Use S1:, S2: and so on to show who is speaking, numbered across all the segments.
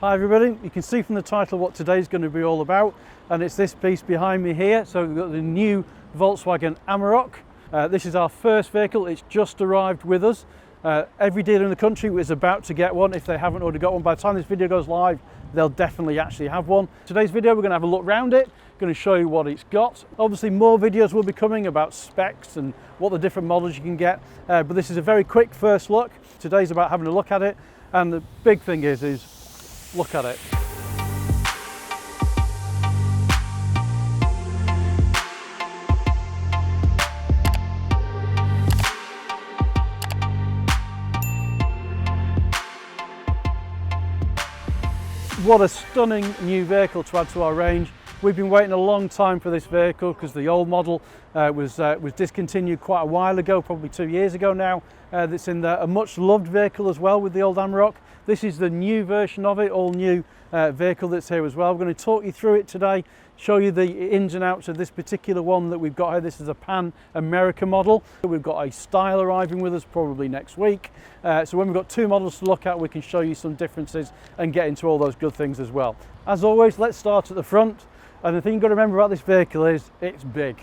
S1: Hi everybody, you can see from the title what today's going to be all about, and it's this piece behind me here. So we've got the new Volkswagen Amarok. This is our first vehicle, it's just arrived with us. Every dealer in the country is about to get one if they haven't already got one. By the time this video goes live, they'll definitely actually have one. Today's video we're going to have a look around it, going to show you what it's got. Obviously more videos will be coming about specs and what the different models you can get, but this is a very quick first look. Today's about having a look at it, and the big thing is look at it. What a stunning new vehicle to add to our range. We've been waiting a long time for this vehicle because the old model was discontinued quite a while ago, probably 2 years ago now. That's in a much loved vehicle as well with the old Amarok. This is the new version of it, all new vehicle that's here as well. We're going to talk you through it today, show you the ins and outs of this particular one that we've got here. This is a Pan America model. We've got a style arriving with us probably next week. So when we've got two models to look at, we can show you some differences and get into all those good things as well. As always, let's start at the front. And the thing you've got to remember about this vehicle is it's big.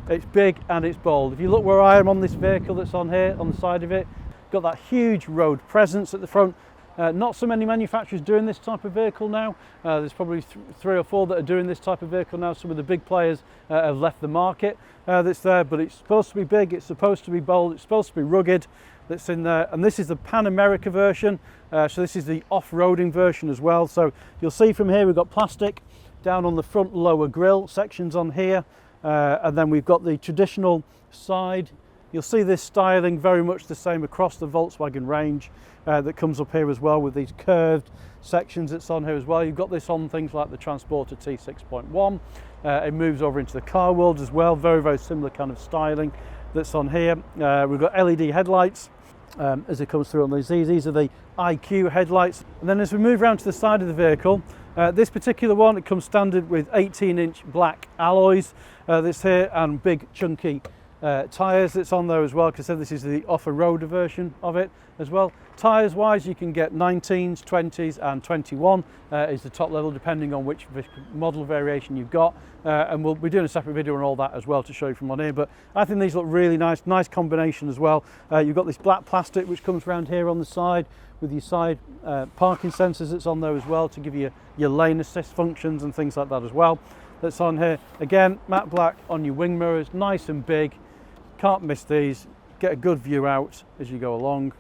S1: It's big and it's bold. If you look where I am on this vehicle that's on here, on the side of it, got that huge road presence at the front. Not so many manufacturers doing this type of vehicle now. There's probably three or four that are doing this type of vehicle now. Some of the big players have left the market that's there, but it's supposed to be big, it's supposed to be bold, it's supposed to be rugged, that's in there. And this is the Pan America version, so this is the off-roading version as well. So you'll see from here we've got plastic down on the front lower grille sections on here, and then we've got the traditional side. You'll see this styling very much the same across the Volkswagen range that comes up here as well, with these curved sections that's on here as well. You've got this on things like the Transporter T6.1. It moves over into the car world as well, very, very similar kind of styling that's on here. We've got LED headlights as it comes through on these. These are the IQ headlights. And then as we move around to the side of the vehicle, this particular one, it comes standard with 18-inch black alloys that's here, and big chunky tyres that's on there as well, because this is the off-road version of it as well. Tyres wise, you can get 19s, 20s and 21 is the top level, depending on which model variation you've got, and we'll be doing a separate video on all that as well to show you from on here. But I think these look really nice combination as well. You've got this black plastic which comes around here on the side with your side parking sensors that's on there as well, to give you your lane assist functions and things like that as well. That's on here. Again, matte black on your wing mirrors, nice and big. Can't miss these. Get a good view out as you go along.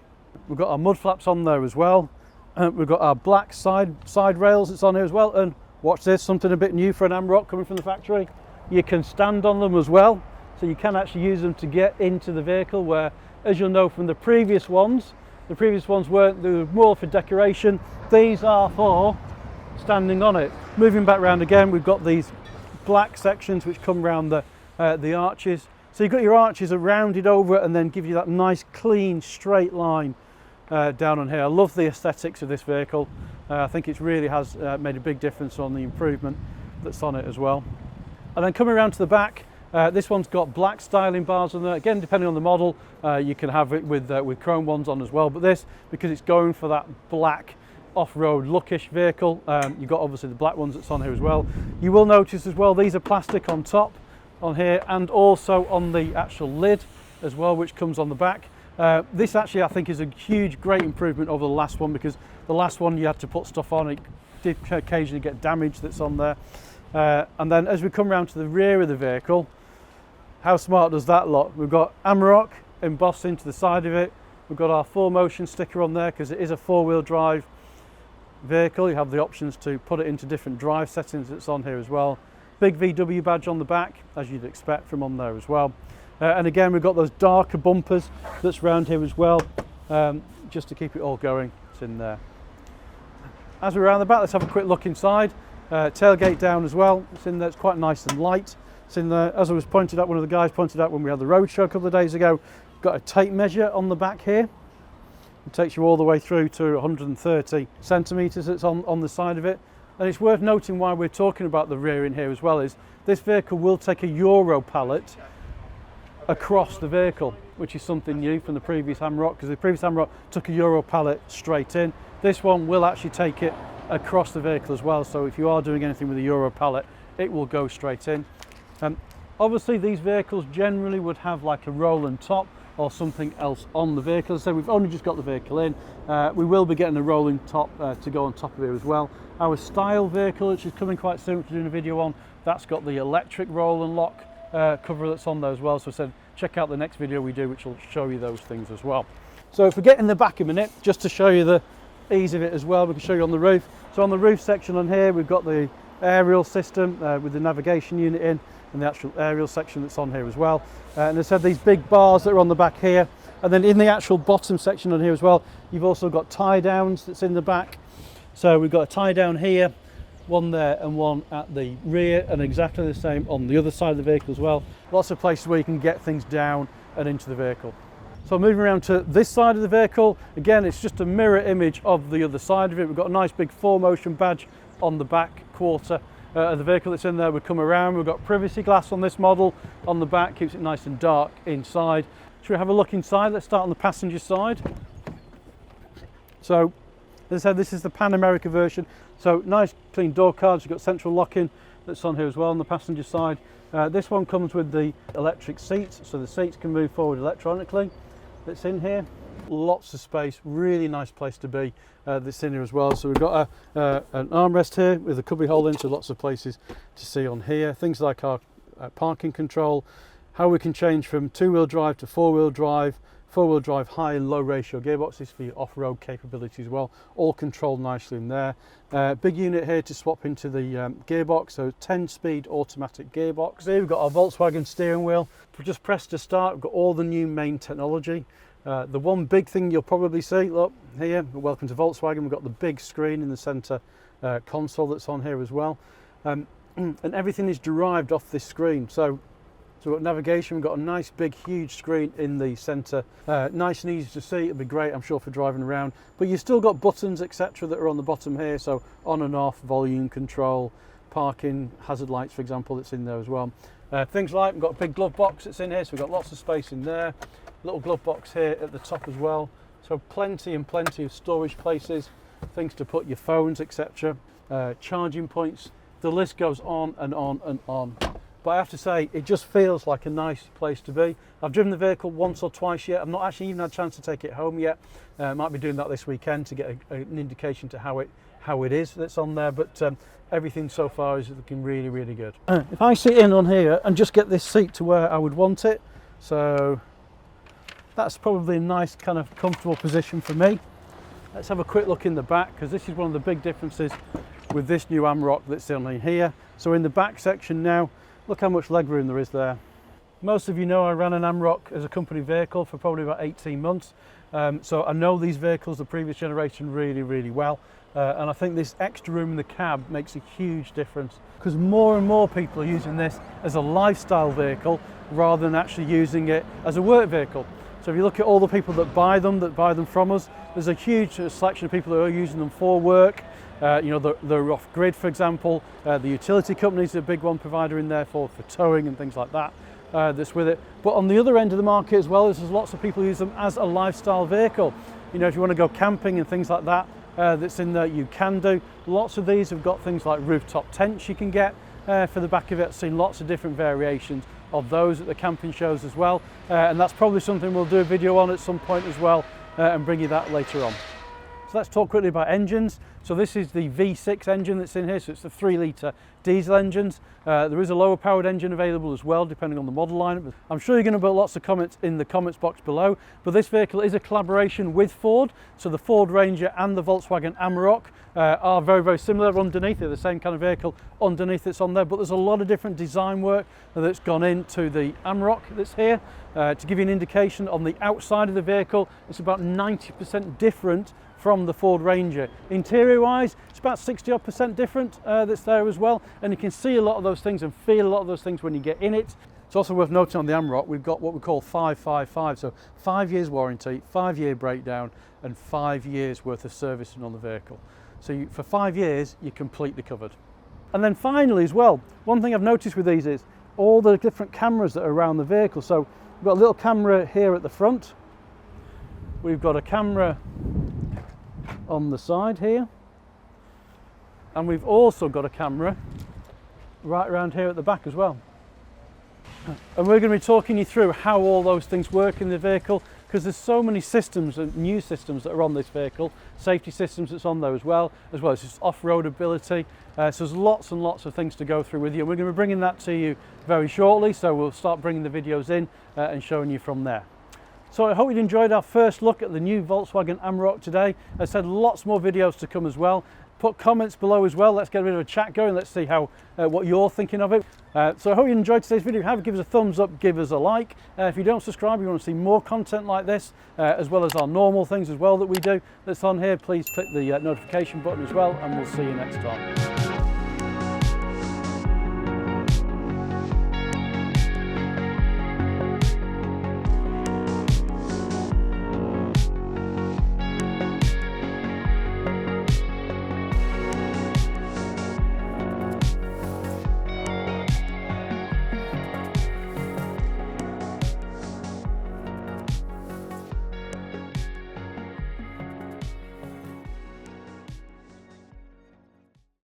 S1: We've got our mud flaps on there as well. We've got our black side rails that's on here as well. And watch this, something a bit new for an Amarok coming from the factory. You can stand on them as well, so you can actually use them to get into the vehicle, where, as you'll know from the previous ones weren't, they were more for decoration. These are for standing on it. Moving back around again, we've got these black sections which come around the arches. So you've got your arches are rounded over and then give you that nice clean straight line down on here. I love the aesthetics of this vehicle. I think it really has made a big difference on the improvement that's on it as well. And then coming around to the back, this one's got black styling bars on there. Again, depending on the model, you can have it with chrome ones on as well. But this, because it's going for that black off-road lookish vehicle, you've got obviously the black ones that's on here as well. You will notice as well, these are plastic on top on here, and also on the actual lid as well, which comes on the back. This actually I think is a huge, great improvement over the last one, because the last one you had to put stuff on, it did occasionally get damage that's on there. And then as we come around to the rear of the vehicle, how smart does that look? We've got Amarok embossed into the side of it. We've got our 4Motion sticker on there, because it is a four-wheel drive vehicle. You have the options to put it into different drive settings that's on here as well. Big VW badge on the back, as you'd expect from on there as well. And again, we've got those darker bumpers that's round here as well, just to keep it all going. It's in there. As we're around the back, let's have a quick look inside. Tailgate down as well. It's in there. It's quite nice and light. It's in there. As I was pointed out, one of the guys pointed out when we had the roadshow a couple of days ago, got a tape measure on the back here. It takes you all the way through to 130 centimetres. It's on the side of it. And it's worth noting why we're talking about the rear in here as well, is this vehicle will take a Euro pallet across the vehicle, which is something new from the previous Amarok, because the previous Amarok took a Euro pallet straight in. This one will actually take it across the vehicle as well, so if you are doing anything with a Euro pallet, it will go straight in. Obviously these vehicles generally would have like a rolling top or something else on the vehicle. So we've only just got the vehicle in. We will be getting a rolling top to go on top of here as well. Our style vehicle, which is coming quite soon, which we're doing a video on, that's got the electric roll and lock cover that's on there as well. So I said check out the next video we do, which will show you those things as well. So if we get in the back a minute, just to show you the ease of it as well, we can show you on the roof. So on the roof section on here, we've got the aerial system with the navigation unit in, and the actual aerial section that's on here as well. And as I said, these big bars that are on the back here, and then in the actual bottom section on here as well, you've also got tie downs that's in the back. So we've got a tie down here, one there and one at the rear, and exactly the same on the other side of the vehicle as well. Lots of places where you can get things down and into the vehicle. So moving around to this side of the vehicle, again it's just a mirror image of the other side of it. We've got a nice big 4Motion badge on the back quarter of the vehicle that's in there. We come around, we've got privacy glass on this model on the back, keeps it nice and dark inside. Should we have a look inside? Let's start on the passenger side. So as I said, this is the Pan America version. So nice clean door cards, you've got central locking that's on here as well on the passenger side. This one comes with the electric seats, so the seats can move forward electronically. That's in here. Lots of space, really nice place to be that's in here as well. So we've got an armrest here with a cubby hole in, so lots of places to see on here. Things like our parking control, how we can change from 2-wheel drive to 4-wheel drive, 4-wheel drive high and low ratio gearboxes for your off-road capability as well, all controlled nicely in there. Big unit here to swap into the gearbox, so 10-speed automatic gearbox. Here we've got our Volkswagen steering wheel. If we just press to start, we've got all the new main technology. The one big thing you'll probably see, look here, welcome to Volkswagen, we've got the big screen in the centre console that's on here as well. And everything is derived off this screen. So we've got navigation, we've got a nice big huge screen in the centre, nice and easy to see. It'll be great, I'm sure, for driving around, but you've still got buttons etc that are on the bottom here, so on and off, volume control, parking, hazard lights for example, that's in there as well. Things like, we've got a big glove box that's in here, so we've got lots of space in there. Little glove box here at the top as well, so plenty and plenty of storage places, things to put your phones etc, charging points. The list goes on and on and on. But I have to say, it just feels like a nice place to be. I've driven the vehicle once or twice yet. I've not actually even had a chance to take it home yet. Might be doing that this weekend to get an indication to how it is that's on there. But everything so far is looking really, really good. If I sit in on here and just get this seat to where I would want it, so that's probably a nice kind of comfortable position for me. Let's have a quick look in the back, because this is one of the big differences with this new Amarok that's on here. So in the back section now, look how much legroom there is there. Most of you know I ran an Amarok as a company vehicle for probably about 18 months. So I know these vehicles, the previous generation, really, really well. And I think this extra room in the cab makes a huge difference, because more and more people are using this as a lifestyle vehicle rather than actually using it as a work vehicle. So if you look at all the people that buy them from us, there's a huge selection of people who are using them for work. You know, they're off grid, for example. The utility companies are a big one provider in there for towing and things like that. That's with it. But on the other end of the market as well, there's lots of people who use them as a lifestyle vehicle. You know, if you want to go camping and things like that, that's in there, you can do. Lots of these have got things like rooftop tents you can get for the back of it. I've seen lots of different variations of those at the camping shows as well. And that's probably something we'll do a video on at some point as well, and bring you that later on. So let's talk quickly about engines. So this is the V6 engine that's in here, so it's the 3-litre diesel engines. There is a lower powered engine available as well, depending on the model line. I'm sure you're going to put lots of comments in the comments box below, but this vehicle is a collaboration with Ford. So the Ford Ranger and the Volkswagen Amarok are very, very similar underneath. They're the same kind of vehicle underneath that's on there, but there's a lot of different design work that's gone into the Amarok that's here. To give you an indication, on the outside of the vehicle, it's about 90% different from the Ford Ranger. Interior wise, it's about 60% different that's there as well, and you can see a lot of those things and feel a lot of those things when you get in it. It's also worth noting on the Amarok, we've got what we call 555, so 5 years warranty, 5-year breakdown, and 5 years worth of servicing on the vehicle. So for 5 years, you're completely covered. And then finally as well, one thing I've noticed with these is all the different cameras that are around the vehicle. So we've got a little camera here at the front, we've got a camera on the side here, And we've also got a camera right around here at the back as well. And we're going to be talking you through how all those things work in the vehicle, because there's so many systems, new systems that are on this vehicle, safety systems that's on there as well as just off-road ability. So there's lots and lots of things to go through with you. We're going to be bringing that to you very shortly, so we'll start bringing the videos in and showing you from there. So I hope you enjoyed our first look at the new Volkswagen Amarok today. As I said, lots more videos to come as well. Put comments below as well. Let's get a bit of a chat going. Let's see how what you're thinking of it. So I hope you enjoyed today's video. If you have, give us a thumbs up, give us a like. If you don't subscribe, you want to see more content like this, as well as our normal things as well that we do that's on here, please click the notification button as well, and we'll see you next time.